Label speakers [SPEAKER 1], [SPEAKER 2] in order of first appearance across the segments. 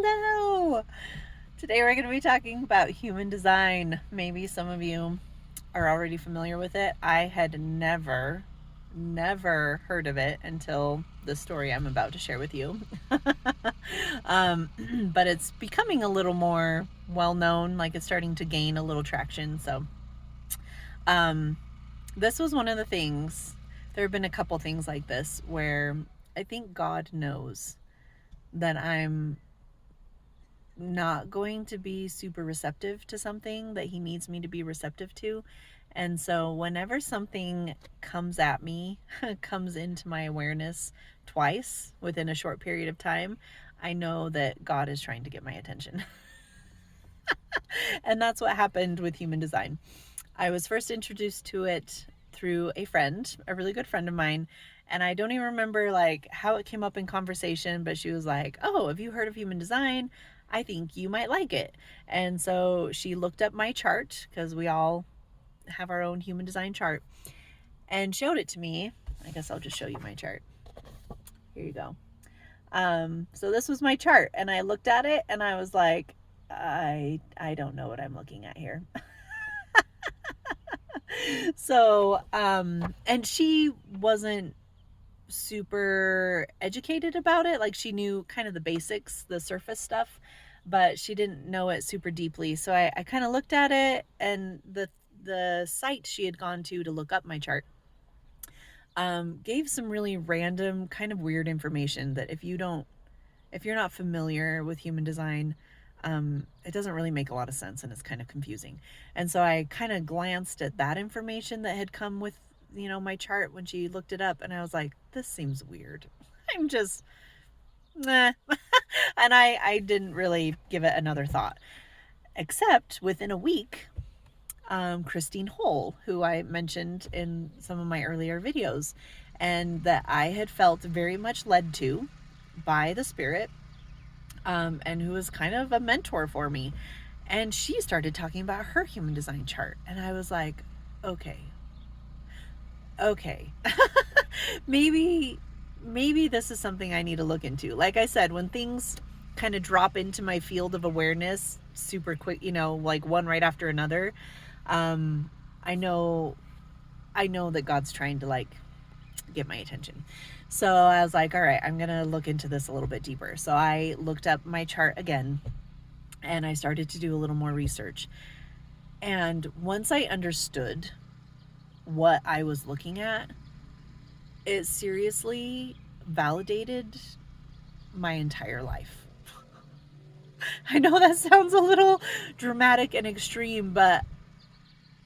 [SPEAKER 1] Hello! Today we're going to be talking about human design. Maybe some of you are already familiar with it. I had never heard of it until the story I'm about to share with you. But it's becoming a little more well known, like it's starting to gain a little traction. So, um, this was one of the things. There have been a couple things like this where I think God knows that I'm not going to be super receptive to something that he needs me to be receptive to. And so whenever something comes at me, comes into my awareness twice within a short period of time, I know that God is trying to get my attention. And that's what happened with human design. I was first introduced to it through a friend, a really good friend of mine. And I don't even remember like how it came up in conversation, but she was like, "Oh, have you heard of human design? I think you might like it." And so she looked up my chart because we all have our own human design chart and showed it to me. I guess I'll just show you my chart. Here you go. So this was my chart, and I looked at it and I was like, I don't know what I'm looking at here. So, and she wasn't super educated about it. Like she knew kind of the basics, the surface stuff, but she didn't know it super deeply. So I kind of looked at it, and the site she had gone to look up my chart gave some really random, kind of weird information that if you're not familiar with human design, it doesn't really make a lot of sense and it's kind of confusing. And so I kind of glanced at that information that had come with, my chart when she looked it up, and I was like, this seems weird. I'm just, nah. And I didn't really give it another thought, except within a week, Christine Hole, who I mentioned in some of my earlier videos, and that I had felt very much led to by the spirit, and who was kind of a mentor for me. And she started talking about her human design chart. And I was like, okay, maybe this is something I need to look into. Like I said, when things kind of drop into my field of awareness super quick, like one right after another, I know that God's trying to like get my attention. So I was like, all right, I'm going to look into this a little bit deeper. So I looked up my chart again and I started to do a little more research. And once I understood what I was looking at, it seriously validated my entire life. I know that sounds a little dramatic and extreme, but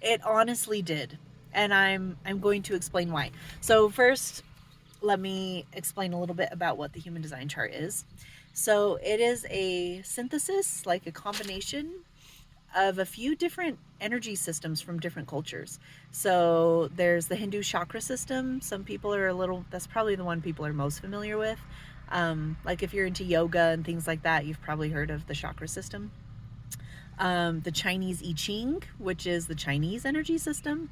[SPEAKER 1] it honestly did. And I'm going to explain why. So first, let me explain a little bit about what the human design chart is. So it is a synthesis, like a combination of a few different energy systems from different cultures. So there's the Hindu chakra system. Some people are that's probably the one people are most familiar with. Like if you're into yoga and things like that, you've probably heard of the chakra system. The Chinese I Ching, which is the Chinese energy system.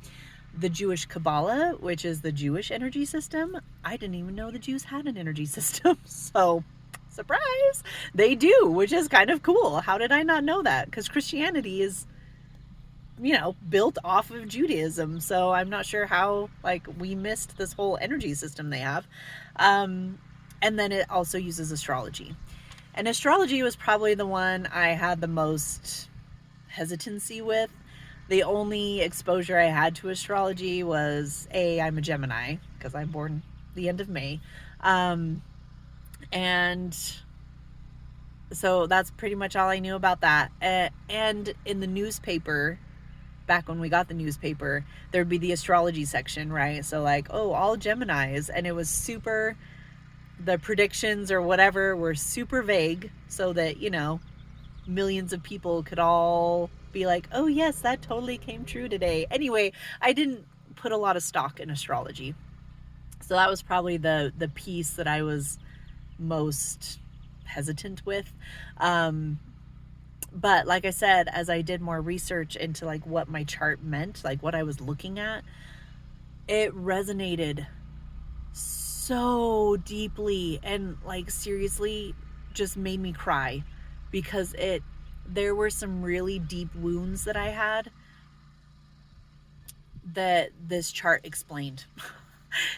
[SPEAKER 1] The Jewish Kabbalah, which is the Jewish energy system. I didn't even know the Jews had an energy system. So, surprise, they do, which is kind of cool. How did I not know that? Because Christianity is, built off of Judaism. So I'm not sure how, we missed this whole energy system they have. And then it also uses astrology. And astrology was probably the one I had the most hesitancy with. The only exposure I had to astrology was I'm a Gemini because I'm born the end of May. And so that's pretty much all I knew about that. And in the newspaper, back when we got the newspaper, there'd be the astrology section, right? So all Geminis, and it was the predictions or whatever were super vague so that, millions of people could all be like, oh yes, that totally came true today. Anyway, I didn't put a lot of stock in astrology. So that was probably the piece that I was most hesitant with. But like I said, as I did more research into what my chart meant, what I was looking at, it resonated so deeply and seriously just made me cry. because there were some really deep wounds that I had that this chart explained.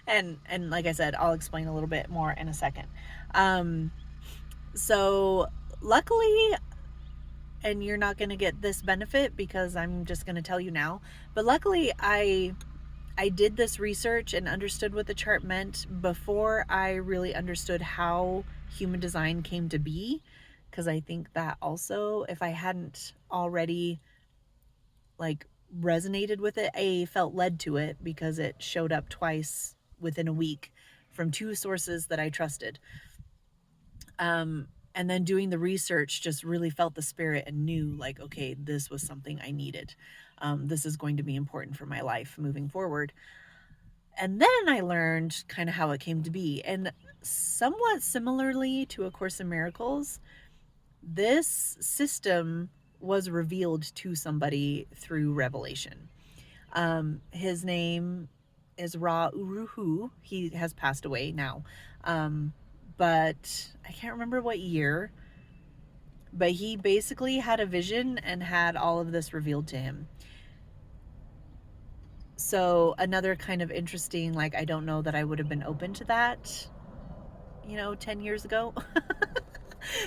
[SPEAKER 1] and like I said, I'll explain a little bit more in a second. So luckily, and you're not going to get this benefit because I'm just going to tell you now, but luckily I did this research and understood what the chart meant before I really understood how human design came to be, because I think that also, if I hadn't already like resonated with it, I felt led to it because it showed up twice within a week from two sources that I trusted. And then doing the research, just really felt the spirit and knew like, okay, this was something I needed. This is going to be important for my life moving forward. And then I learned kind of how it came to be. And somewhat similarly to A Course in Miracles, this system was revealed to somebody through revelation. His name is Ra Uru Hu. He has passed away now. But I can't remember what year. But he basically had a vision and had all of this revealed to him. So another kind of interesting, like, I don't know that I would have been open to that, 10 years ago.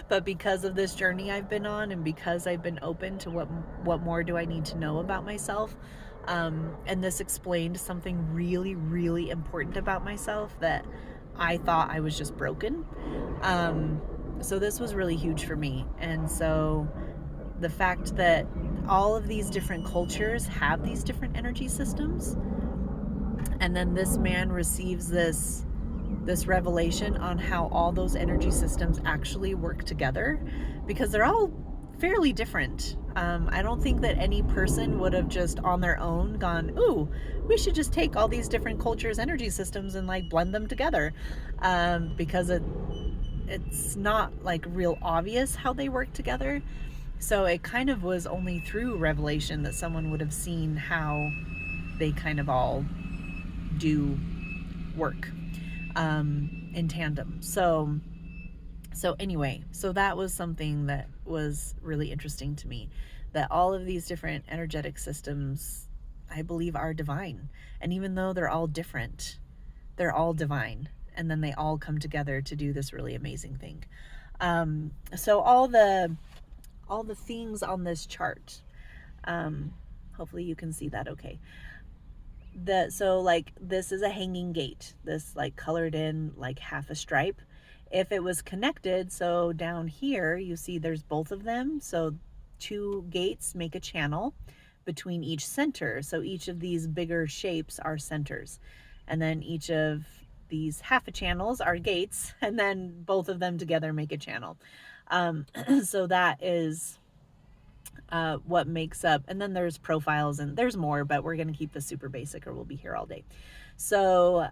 [SPEAKER 1] But because of this journey I've been on, and because I've been open to what more do I need to know about myself, and this explained something really, really important about myself that I thought I was just broken. So this was really huge for me. And so the fact that all of these different cultures have these different energy systems, and then this man receives this revelation on how all those energy systems actually work together, because they're all fairly different. I don't think that any person would have just on their own gone, ooh, we should just take all these different cultures' energy systems and like blend them together, because it's not like real obvious how they work together. So it kind of was only through revelation that someone would have seen how they kind of all do work in tandem. So anyway, so that was something that was really interesting to me, that all of these different energetic systems, I believe, are divine. And even though they're all different, they're all divine. And then they all come together to do this really amazing thing. So all the things on this chart, hopefully you can see that okay. So like this is a hanging gate, this like colored in like half a stripe. If it was connected, so down here you see there's both of them, so two gates make a channel between each center. So each of these bigger shapes are centers, and then each of these half a channels are gates, and then both of them together make a channel. So that is what makes up, and then there's profiles and there's more, but we're going to keep this super basic or we'll be here all day. So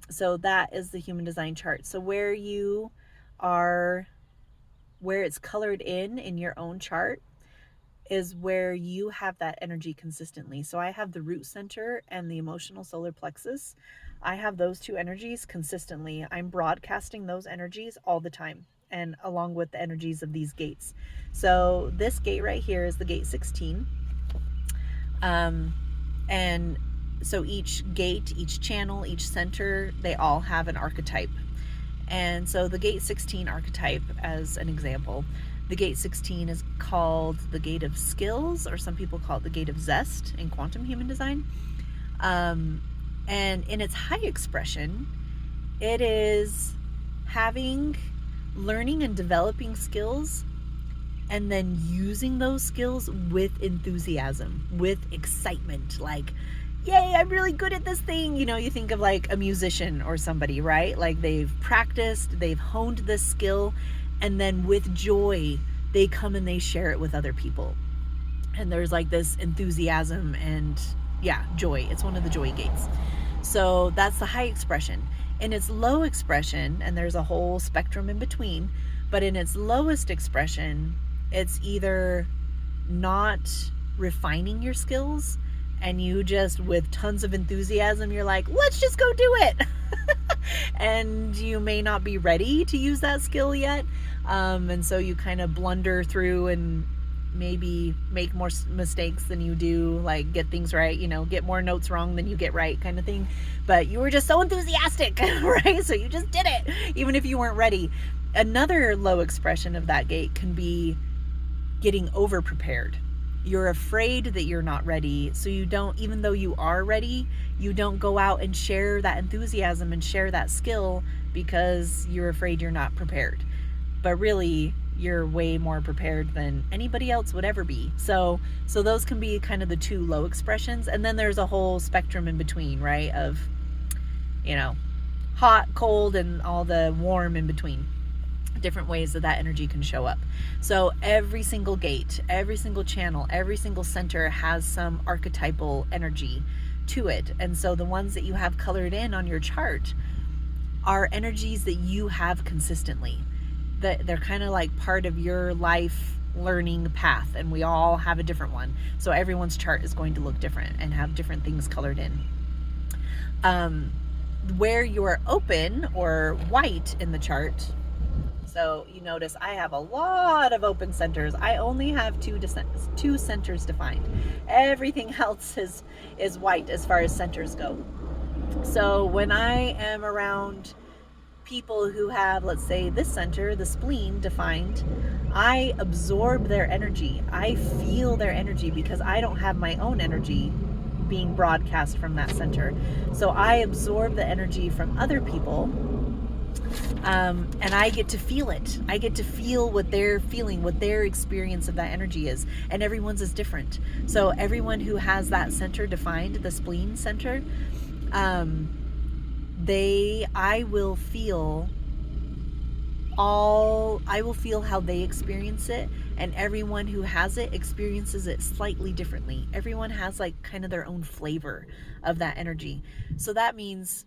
[SPEAKER 1] so that is the human design chart. So where it's colored in your own chart is where you have that energy consistently. So I have the root center and the emotional solar plexus. I have those two energies consistently. I'm broadcasting those energies all the time, and along with the energies of these gates. So this gate right here is the gate 16. And so each gate, each channel, each center, they all have an archetype. And so the gate 16 archetype, as an example, the gate 16 is called the gate of skills, or some people call it the gate of zest in quantum human design. And in its high expression, it is learning and developing skills, and then using those skills with enthusiasm, with excitement, like, yay, I'm really good at this thing. You think of like a musician or somebody, right? Like they've practiced, they've honed this skill, and then with joy, they come and they share it with other people. And there's like this enthusiasm and joy. It's one of the joy gates. So that's the high expression. In its low expression, and there's a whole spectrum in between, but in its lowest expression, it's either not refining your skills, and you just, with tons of enthusiasm, you're like, let's just go do it. and you may not be ready to use that skill yet. And so you kind of blunder through and maybe make more mistakes than you do, like get things right, get more notes wrong than you get right, kind of thing. But you were just so enthusiastic, right? So you just did it, even if you weren't ready. Another low expression of that gate can be getting over prepared. You're afraid that you're not ready, so you don't, even though you are ready, you don't go out and share that enthusiasm and share that skill because you're afraid you're not prepared. But really, you're way more prepared than anybody else would ever be. So those can be kind of the two low expressions. And then there's a whole spectrum in between, right? Of, hot, cold, and all the warm in between. Different ways that energy can show up. So every single gate, every single channel, every single center has some archetypal energy to it. And so the ones that you have colored in on your chart are energies that you have consistently. That they're kind of like part of your life learning path, and we all have a different one. So everyone's chart is going to look different and have different things colored in. Where you're open or white in the chart, so you notice I have a lot of open centers. I only have two centers defined. Everything else is white as far as centers go. So when I am around people who have, let's say, this center, the spleen, defined, I absorb their energy. I feel their energy because I don't have my own energy being broadcast from that center. So I absorb the energy from other people. And I get to feel it. I get to feel what they're feeling, what their experience of that energy is. And everyone's is different. So everyone who has that center defined, the spleen center, I will feel how they experience it, and everyone who has it experiences it slightly differently. Everyone has like kind of their own flavor of that energy. So that means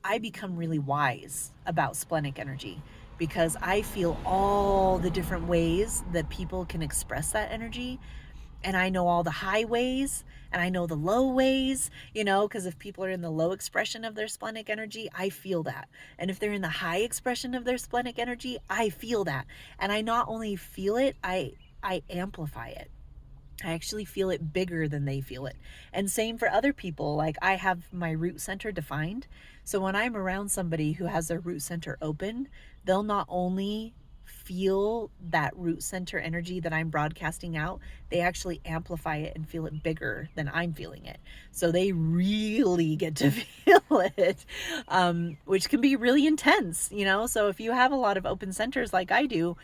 [SPEAKER 1] I become really wise about splenic energy because I feel all the different ways that people can express that energy. And I know all the high ways and I know the low ways, because if people are in the low expression of their splenic energy, I feel that. And if they're in the high expression of their splenic energy, I feel that. And I not only feel it, I amplify it. I actually feel it bigger than they feel it. And same for other people. Like I have my root center defined. So when I'm around somebody who has their root center open, they'll not only feel that root center energy that I'm broadcasting out, they actually amplify it and feel it bigger than I'm feeling it. So they really get to feel it, which can be really intense, So if you have a lot of open centers like I do,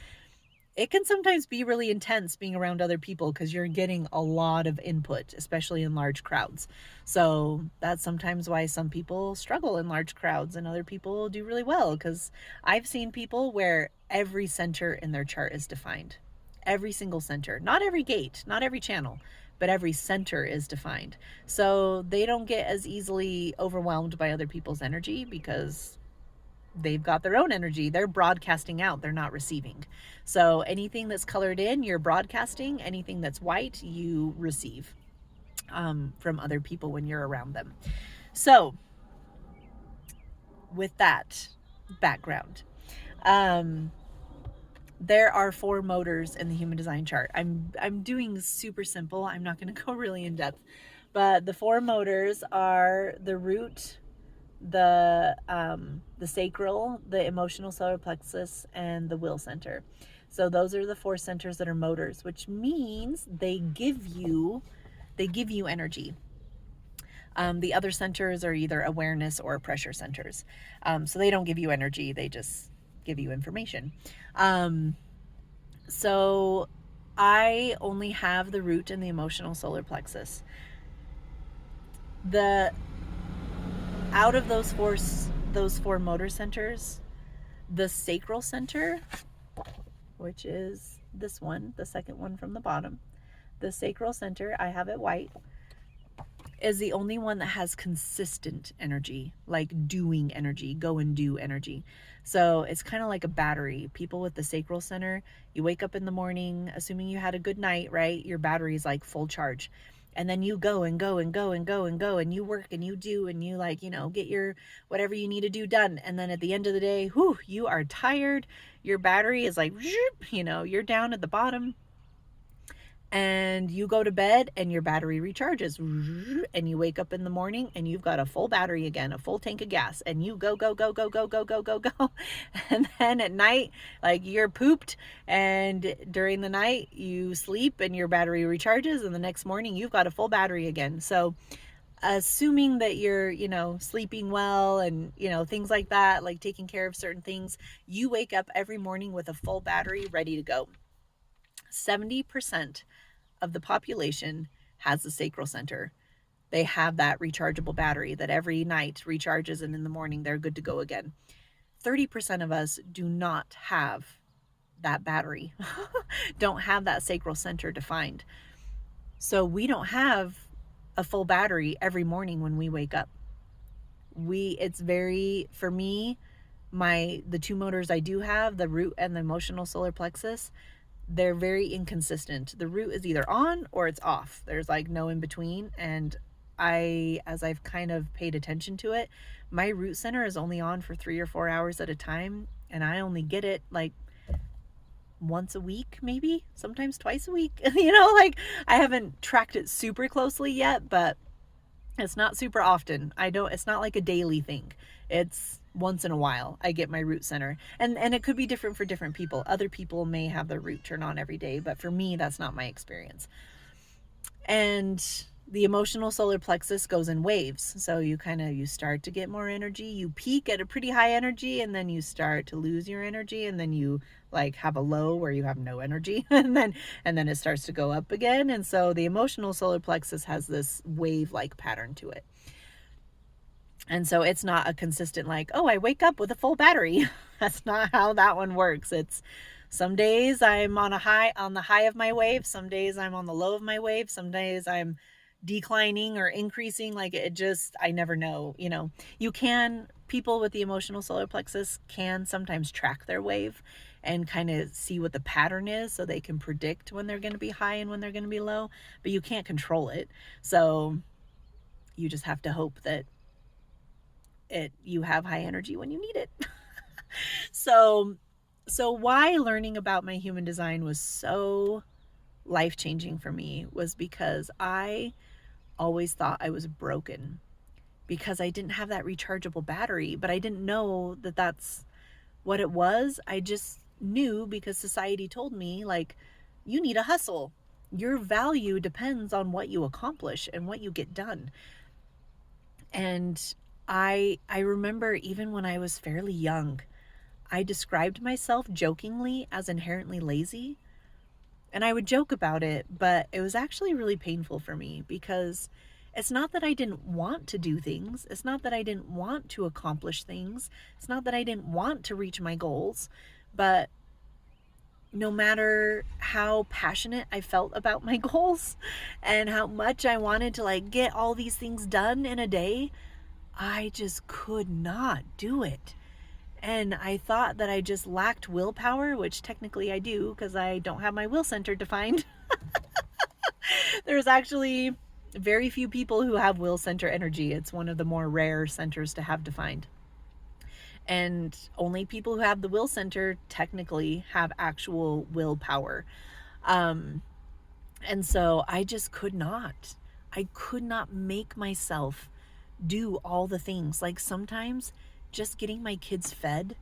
[SPEAKER 1] it can sometimes be really intense being around other people because you're getting a lot of input, especially in large crowds. So that's sometimes why some people struggle in large crowds and other people do really well, because I've seen people where every center in their chart is defined. Every single center, not every gate, not every channel, but every center is defined. So they don't get as easily overwhelmed by other people's energy because they've got their own energy. They're broadcasting out, they're not receiving. So anything that's colored in, you're broadcasting. Anything that's white, you receive from other people when you're around them. So with that background, there are 4 motors in the human design chart. I'm doing super simple. I'm not going to go really in depth, but the 4 motors are the root, the sacral, the emotional solar plexus, and the will center. So those are the 4 centers that are motors, which means they give you energy. The other centers are either awareness or pressure centers. So they don't give you energy, they just give you information. So I only have the root and the emotional solar plexus. Out of those four motor centers, the sacral center, which is this one, the second one from the bottom, the sacral center, I have it white, is the only one that has consistent energy, like doing energy, go and do energy. So it's kind of like a battery. People with the sacral center, you wake up in the morning, assuming you had a good night, right? Your battery is like full charge. And then you go and go and go and go and go and you work and you do and you like, get your whatever you need to do done. And then at the end of the day, whew, you are tired. Your battery is like, you're down at the bottom, and you go to bed and your battery recharges, and you wake up in the morning and you've got a full battery again, a full tank of gas, and you go go go go go go go go go. And then at night, like, you're pooped, and during the night you sleep and your battery recharges, and the next morning you've got a full battery again. So assuming that you're sleeping well and things like that, like taking care of certain things, you wake up every morning with a full battery ready to go. 70% of the population has the sacral center. They have that rechargeable battery that every night recharges, and in the morning they're good to go again. 30% of us do not have that battery, don't have that sacral center defined. So we don't have a full battery every morning when we wake up. For me, the two motors I do have, the root and the emotional solar plexus, they're very inconsistent. The root is either on or it's off. There's like no in between. And as I've kind of paid attention to it, my root center is only on for 3 or 4 hours at a time. And I only get it like once a week, maybe sometimes twice a week. Like, I haven't tracked it super closely yet, but it's not super often. It's not like a daily thing. It's once in a while I get my root center. And it could be different for different people. Other people may have their root turn on every day, but for me, that's not my experience. And the emotional solar plexus goes in waves. So you start to get more energy. You peak at a pretty high energy, and then you start to lose your energy, and then you like have a low where you have no energy, and then it starts to go up again. And so the emotional solar plexus has this wave-like pattern to it. And so it's not a consistent like, oh, I wake up with a full battery. That's not how that one works. It's some days I'm on the high of my wave. Some days I'm on the low of my wave. Some days I'm declining or increasing. Like, I never know. People with the emotional solar plexus can sometimes track their wave and kind of see what the pattern is, so they can predict when they're going to be high and when they're going to be low, but you can't control it. So you just have to hope that you have high energy when you need it. So why learning about my human design was so life-changing for me was because I always thought I was broken because I didn't have that rechargeable battery, but I didn't know that that's what it was. I just knew because society told me, like, you need a hustle. Your value depends on what you accomplish and what you get done. And I remember even when I was fairly young, I described myself jokingly as inherently lazy. And I would joke about it, but it was actually really painful for me because it's not that I didn't want to do things. It's not that I didn't want to accomplish things. It's not that I didn't want to reach my goals. But no matter how passionate I felt about my goals and how much I wanted to like get all these things done in a day, I just could not do it. And I thought that I just lacked willpower, which technically I do because I don't have my will center defined. There's actually very few people who have will center energy. It's one of the more rare centers to have defined. And only people who have the will center technically have actual willpower. And so I just could not. I could not make myself do all the things. Like, sometimes just getting my kids fed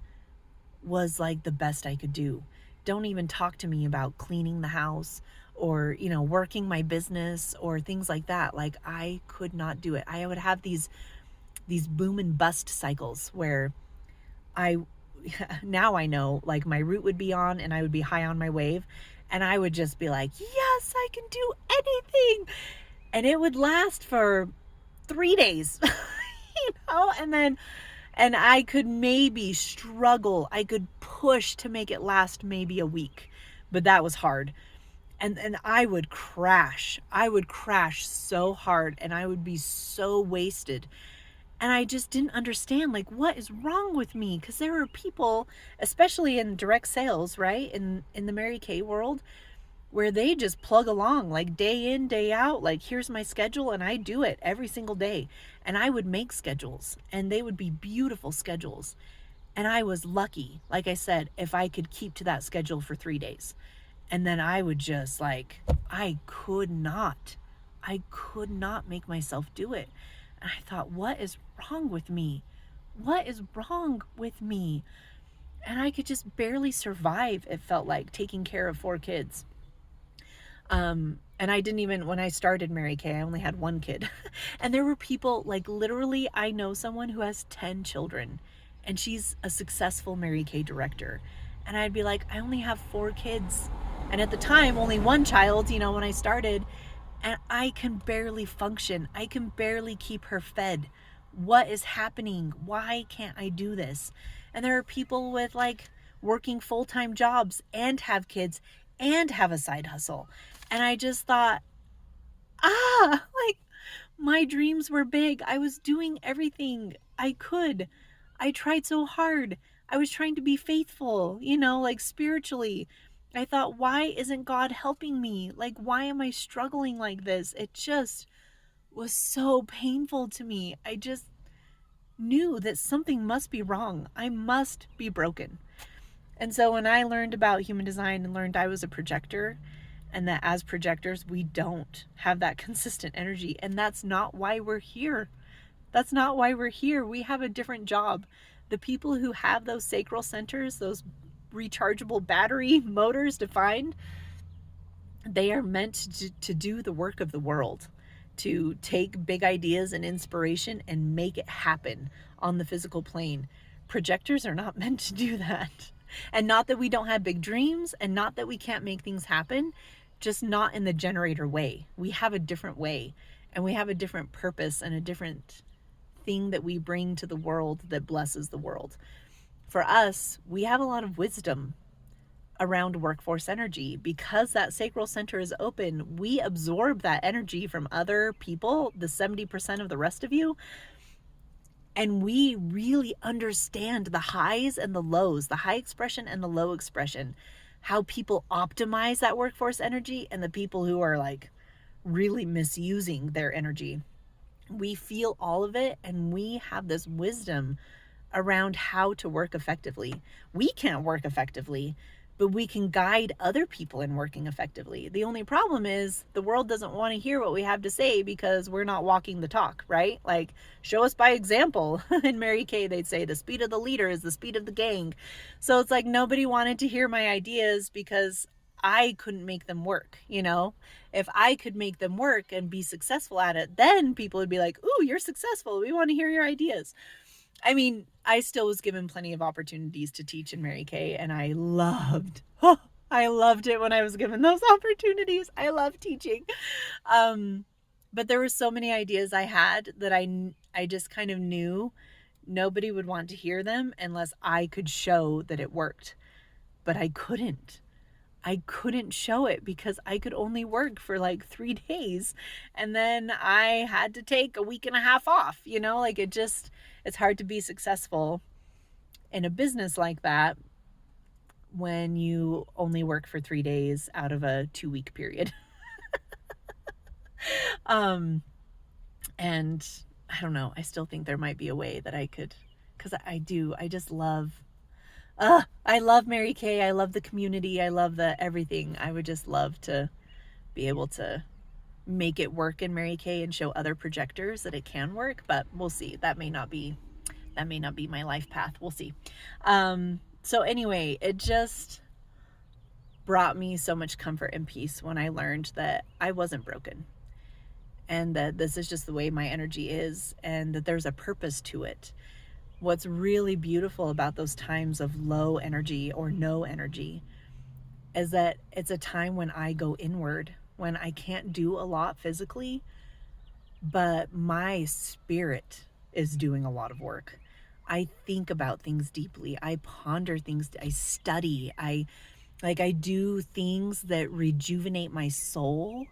[SPEAKER 1] was like the best I could do. Don't even talk to me about cleaning the house or, working my business or things like that. Like, I could not do it. I would have these boom and bust cycles where now I know, like, my root would be on and I would be high on my wave, and I would just be like, yes, I can do anything. And it would last for 3 days, and I could maybe struggle. I could push to make it last maybe a week, but that was hard. And I would crash. I would crash so hard, and I would be so wasted. And I just didn't understand, like, what is wrong with me? Because there are people, especially in direct sales, right? In the Mary Kay world, where they just plug along like day in, day out. Like, here's my schedule, and I do it every single day. And I would make schedules, and they would be beautiful schedules. And I was lucky, like I said, if I could keep to that schedule for 3 days. And then I would just like, I could not make myself do it. And I thought, what is wrong with me? What is wrong with me? And I could just barely survive, it felt like, taking care of 4 kids. And I didn't even, when I started Mary Kay, I only had 1 kid. And there were people, like, literally, I know someone who has 10 children, and she's a successful Mary Kay director. And I'd be like, I only have 4 kids. And at the time, only 1 child, when I started, and I can barely function. I can barely keep her fed. What is happening? Why can't I do this? And there are people with like working full-time jobs and have kids and have a side hustle. And I just thought, like, my dreams were big. I was doing everything I could. I tried so hard. I was trying to be faithful, like spiritually. I thought, why isn't God helping me? Like, why am I struggling like this? It just was so painful to me. I just knew that something must be wrong. I must be broken. And so when I learned about human design and learned I was a projector, and that as projectors, we don't have that consistent energy. And that's not why we're here. That's not why we're here. We have a different job. The people who have those sacral centers, those rechargeable battery motors defined, they are meant to do the work of the world, to take big ideas and inspiration and make it happen on the physical plane. Projectors are not meant to do that. And not that we don't have big dreams, and not that we can't make things happen, just not in the generator way. We have a different way, and we have a different purpose and a different thing that we bring to the world that blesses the world. For us, we have a lot of wisdom around workforce energy. Because that sacral center is open, we absorb that energy from other people, the 70% of the rest of you, and we really understand the highs and the lows, the high expression and the low expression, how people optimize that workforce energy, and the people who are like really misusing their energy. We feel all of it, and we have this wisdom around how to work effectively. We can't work effectively, but we can guide other people in working effectively. The only problem is the world doesn't want to hear what we have to say because we're not walking the talk, right? Like, show us by example. In Mary Kay, they'd say the speed of the leader is the speed of the gang. So it's like nobody wanted to hear my ideas because I couldn't make them work, If I could make them work and be successful at it, then people would be like, ooh, you're successful. We want to hear your ideas. I mean, I still was given plenty of opportunities to teach in Mary Kay, and I loved it when I was given those opportunities. I love teaching. But there were so many ideas I had that I just kind of knew nobody would want to hear them unless I could show that it worked. But I couldn't show it because I could only work for like 3 days, and then I had to take a week and a half off, like it's hard to be successful in a business like that when you only work for 3 days out of a 2-week period. And I don't know, I still think there might be a way that I could, because I just love I love Mary Kay. I love the community. I love the everything. I would just love to be able to make it work in Mary Kay and show other projectors that it can work, but we'll see. That may not be my life path. We'll see. So anyway, it just brought me so much comfort and peace when I learned that I wasn't broken, and that this is just the way my energy is, and that there's a purpose to it. What's really beautiful about those times of low energy or no energy is that it's a time when I go inward, when I can't do a lot physically, but my spirit is doing a lot of work. I think about things deeply. I ponder things. I study. I do things that rejuvenate my soul.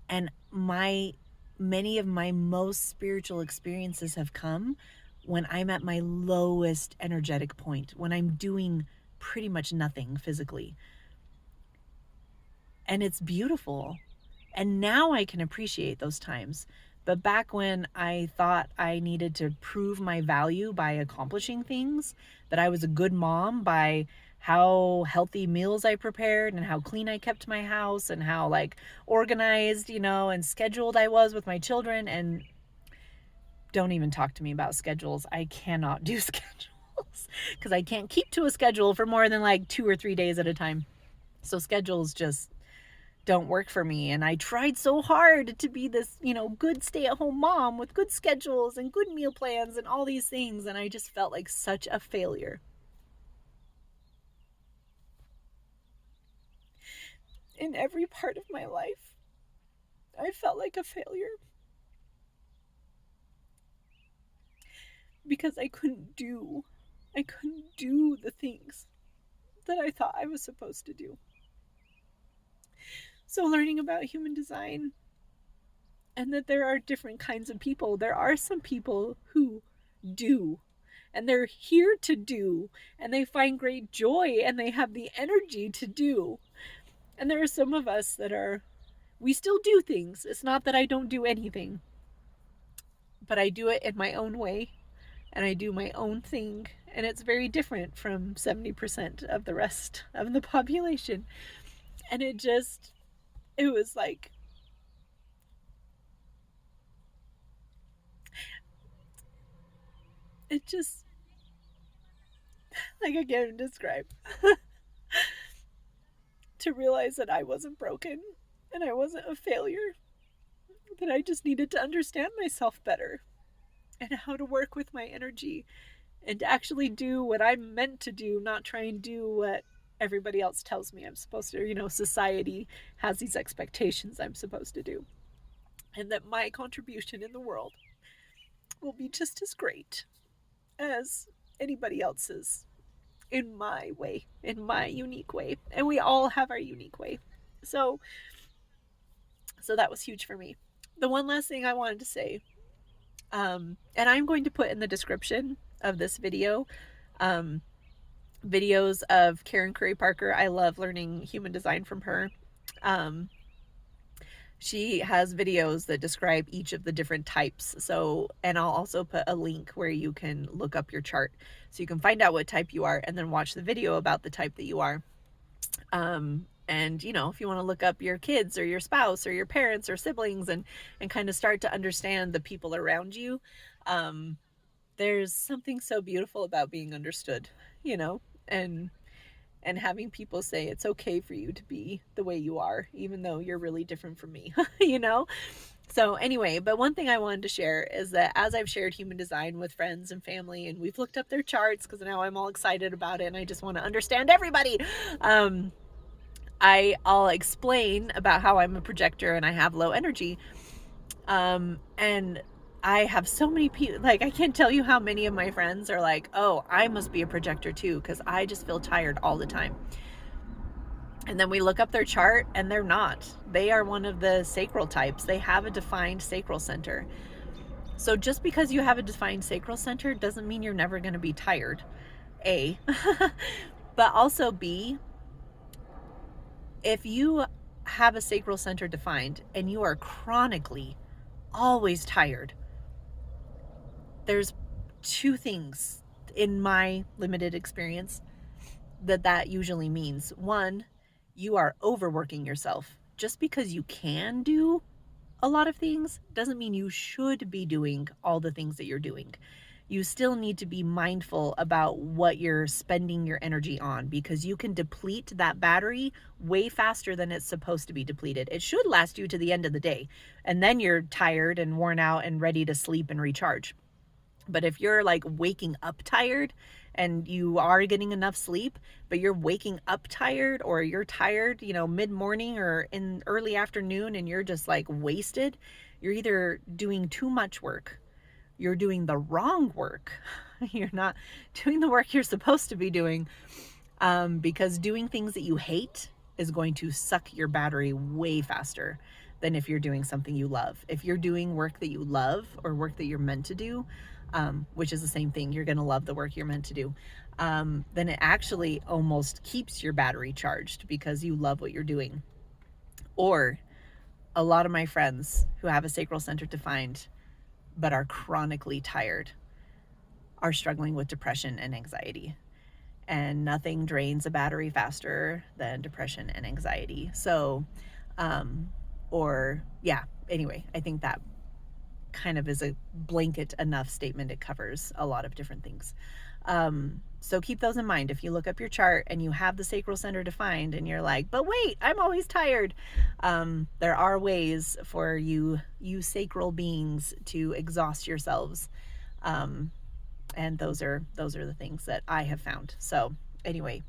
[SPEAKER 1] And many of my most spiritual experiences have come when I'm at my lowest energetic point, when I'm doing pretty much nothing physically. And it's beautiful. And now I can appreciate those times. But back when I thought I needed to prove my value by accomplishing things, that I was a good mom by how healthy meals I prepared and how clean I kept my house and how like organized, and scheduled I was with my children. And don't even talk to me about schedules. I cannot do schedules because I can't keep to a schedule for more than like 2 or 3 days at a time. So schedules just don't work for me. And I tried so hard to be this, good stay-at-home mom with good schedules and good meal plans and all these things. And I just felt like such a failure. In every part of my life, I felt like a failure because I couldn't do the things that I thought I was supposed to do. So learning about human design and that there are different kinds of people. There are some people who do, and they're here to do, and they find great joy, and they have the energy to do. And there are some of us that we still do things. It's not that I don't do anything, but I do it in my own way, and I do my own thing, and it's very different from 70% of the rest of the population. And it was like, it just, like I can't even describe. To realize that I wasn't broken and I wasn't a failure, that I just needed to understand myself better and how to work with my energy and to actually do what I'm meant to do, not try and do what everybody else tells me I'm supposed to. Society has these expectations I'm supposed to do. And that my contribution in the world will be just as great as anybody else's in my way, in my unique way. And we all have our unique way. So that was huge for me. The one last thing I wanted to say, and I'm going to put in the description of this video, videos of Karen Curry Parker. I love learning human design from her. She has videos that describe each of the different types. So, and I'll also put a link where you can look up your chart so you can find out what type you are and then watch the video about the type that you are. And if you want to look up your kids or your spouse or your parents or siblings and kind of start to understand the people around you, there's something so beautiful about being understood, and having people say it's okay for you to be the way you are, even though you're really different from me, So anyway, but one thing I wanted to share is that as I've shared human design with friends and family, and we've looked up their charts because now I'm all excited about it and I just want to understand everybody. I'll explain about how I'm a projector and I have low energy. And I have so many people, like, I can't tell you how many of my friends are like, oh, I must be a projector too, because I just feel tired all the time. And then we look up their chart and they're not. They are one of the sacral types. They have a defined sacral center. So just because you have a defined sacral center doesn't mean you're never going to be tired, A. But also B, if you have a sacral center defined and you are chronically always tired, there's two things in my limited experience that usually means. One, you are overworking yourself. Just because you can do a lot of things doesn't mean you should be doing all the things that you're doing. You still need to be mindful about what you're spending your energy on, because you can deplete that battery way faster than it's supposed to be depleted. It should last you to the end of the day, and then you're tired and worn out and ready to sleep and recharge. But if you're like waking up tired and you are getting enough sleep, but you're waking up tired, or you're tired, mid-morning or in early afternoon, and you're just like wasted, you're either doing too much work, you're doing the wrong work, you're not doing the work you're supposed to be doing, because doing things that you hate is going to suck your battery way faster than if you're doing something you love. If you're doing work that you love, or work that you're meant to do, which is the same thing, you're going to love the work you're meant to do, then it actually almost keeps your battery charged because you love what you're doing. Or a lot of my friends who have a sacral center defined but are chronically tired are struggling with depression and anxiety. And nothing drains a battery faster than depression and anxiety. So, anyway, I think that kind of is a blanket enough statement. It covers a lot of different things. So keep those in mind. If you look up your chart and you have the sacral center defined and you're like, but wait, I'm always tired. There are ways for you sacral beings to exhaust yourselves. And those are the things that I have found. So anyway,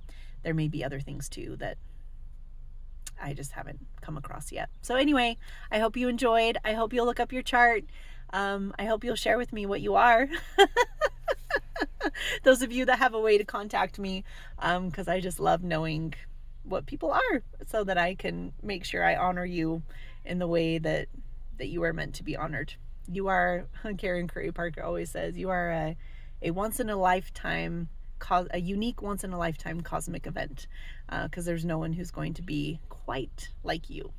[SPEAKER 1] there may be other things too that I just haven't come across yet. So anyway, I hope you enjoyed. I hope you'll look up your chart. I hope you'll share with me what you are. Those of you that have a way to contact me, because I just love knowing what people are so that I can make sure I honor you in the way that you are meant to be honored. You are, Karen Curry Parker always says, you are a once in a lifetime, a unique once in a lifetime cosmic event, because there's no one who's going to be quite like you.